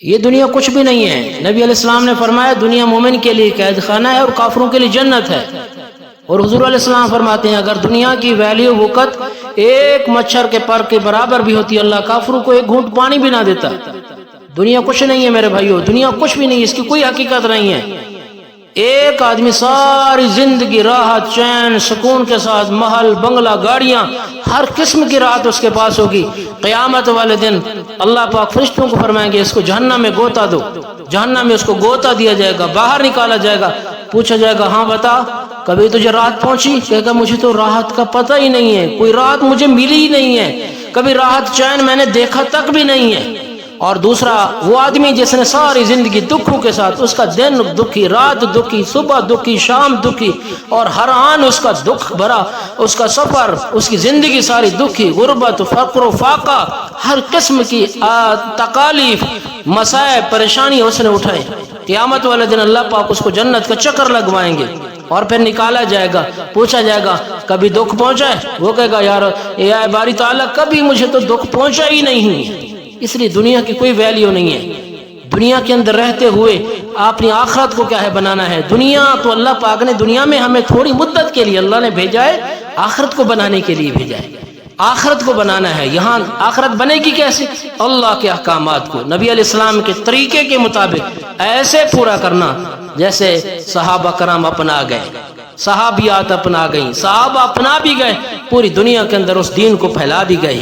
یہ دنیا کچھ بھی نہیں ہے۔ نبی علیہ السلام نے فرمایا دنیا مومن کے لیے قید خانہ ہے اور کافروں کے لیے جنت ہے۔ اور حضور علیہ السلام فرماتے ہیں اگر دنیا کی ویلیو وقت ایک مچھر کے پر کے برابر بھی ہوتی، اللہ کافروں کو ایک گھونٹ پانی بھی نہ دیتا۔ دنیا کچھ نہیں ہے میرے بھائیو، دنیا کچھ بھی نہیں، اس کی کوئی حقیقت نہیں ہے۔ ایک آدمی ساری زندگی راحت چین سکون کے ساتھ محل بنگلہ گاڑیاں ہر قسم کی راحت اس کے پاس ہوگی، قیامت والے دن اللہ پاک فرشتوں کو فرمائیں گے اس کو جہنم میں گوتا دو، جہنم میں اس کو گوتا دیا جائے گا، باہر نکالا جائے گا، پوچھا جائے گا ہاں بتا کبھی تجھے راحت پہنچی؟ کہے گا مجھے تو راحت کا پتہ ہی نہیں ہے، کوئی راحت مجھے ملی ہی نہیں ہے، کبھی راحت چین میں نے دیکھا تک بھی نہیں ہے۔ اور دوسرا وہ آدمی جس نے ساری زندگی دکھوں کے ساتھ، اس کا دن دکھی، رات دکھی، صبح دکھی، شام دکھی، اور ہر آن اس کا دکھ بھرا، اس کا سفر، اس کی زندگی ساری دکھی، غربت، فقر و فاقہ، ہر قسم کی تکالیف، مصائب، پریشانی اس نے اٹھائے۔ قیامت والے دن اللہ پاک اس کو جنت کا چکر لگوائیں گے اور پھر نکالا جائے گا، پوچھا جائے گا کبھی دکھ پہنچا ہے؟ وہ کہے گا یار اے باری تعالیٰ کبھی مجھے تو دکھ پہنچا ہی نہیں۔ اس لیے دنیا کی کوئی ویلیو نہیں ہے۔ دنیا کے اندر رہتے ہوئے اپنی آخرت کو کیا ہے بنانا ہے۔ دنیا تو اللہ پاک نے دنیا میں ہمیں تھوڑی مدت کے لیے اللہ نے بھیجا ہے، آخرت کو بنانے کے لیے بھیجا ہے، آخرت کو بنانا ہے۔ یہاں آخرت بنے گی کیسے؟ اللہ کے احکامات کو نبی علیہ السلام کے طریقے کے مطابق ایسے پورا کرنا جیسے صحابہ کرام اپنا گئے، صحابیات اپنا گئیں، صحابہ اپنا بھی گئے، پوری دنیا کے اندر اس دین کو پھیلا بھی گئے۔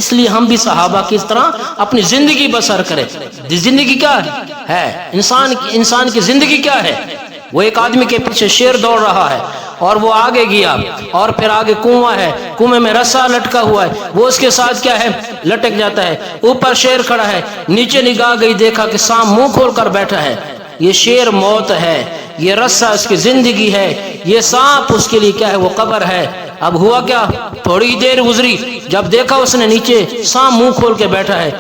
اس لیے ہم بھی صحابہ کی طرح اپنی زندگی بسر کریں۔ زندگی کیا ہے؟ انسان کی زندگی کیا ہے؟ وہ ایک آدمی کے پیچھے شیر دوڑ رہا ہے اور وہ آگے گیا، اور پھر آگے کنواں ہے، کنویں میں رسا لٹکا ہوا ہے، وہ اس کے ساتھ کیا ہے لٹک جاتا ہے، اوپر شیر کھڑا ہے، نیچے نگاہ گئی دیکھا کہ سانپ منہ کھول کر بیٹھا ہے۔ یہ شیر موت ہے، یہ رسا اس کی زندگی ہے، یہ سانپ اس کے لیے کیا ہے وہ قبر ہے۔ اب ہوا کیا؟ تھوڑی دیر گزری، جب دیکھا اس نے نیچے سانپ منہ کھول کے بیٹھا ہے،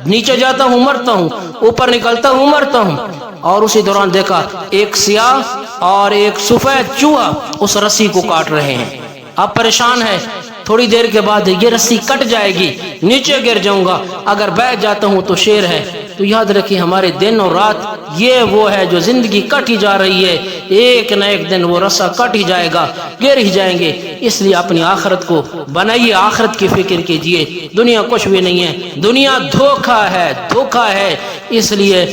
نیچے جاتا ہوں مرتا ہوں، اوپر نکلتا ہوں مرتا ہوں، اور اسی دوران دیکھا ایک سیاہ اور ایک سفید چوہا اس رسی کو کاٹ رہے ہیں۔ اب پریشان ہے، تھوڑی دیر کے بعد یہ رسی کٹ جائے گی، نیچے گر جاؤں گا، اگر بیٹھ جاتا ہوں تو شیر ہے۔ تو یاد رکھیے ہمارے دن اور رات یہ وہ ہے جو زندگی کٹ ہی جا رہی ہے، ایک نہ ایک دن وہ رسا کٹ ہی جائے گا، گر ہی جائیں گے۔ اس لیے اپنی آخرت کو بنائیے، آخرت کی فکر کیجئے۔ دنیا کچھ بھی نہیں ہے، دنیا دھوکہ ہے، دھوکہ ہے۔ اس لیے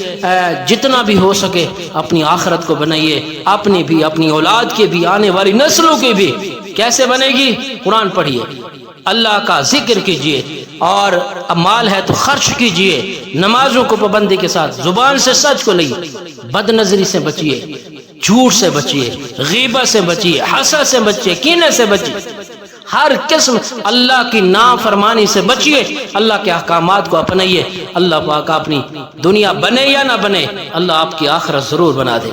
جتنا بھی ہو سکے اپنی آخرت کو بنائیے، اپنی بھی، اپنی اولاد کے بھی، آنے والی نسلوں کی بھی۔ کیسے بنے گی؟ قرآن پڑھیے، اللہ کا ذکر کیجئے، اور اب مال ہے تو خرچ کیجئے، نمازوں کو پابندی کے ساتھ، زبان سے سچ کو لئیے، بد نظری سے بچیے، جھوٹ سے بچیے، غیبت سے بچیے، حسد سے بچیے، کینے سے بچیے، ہر قسم اللہ کی نافرمانی سے بچیے، اللہ کے احکامات کو اپنائیے۔ اللہ پاک اپنی دنیا بنے یا نہ بنے، اللہ آپ کی آخرت ضرور بنا دے۔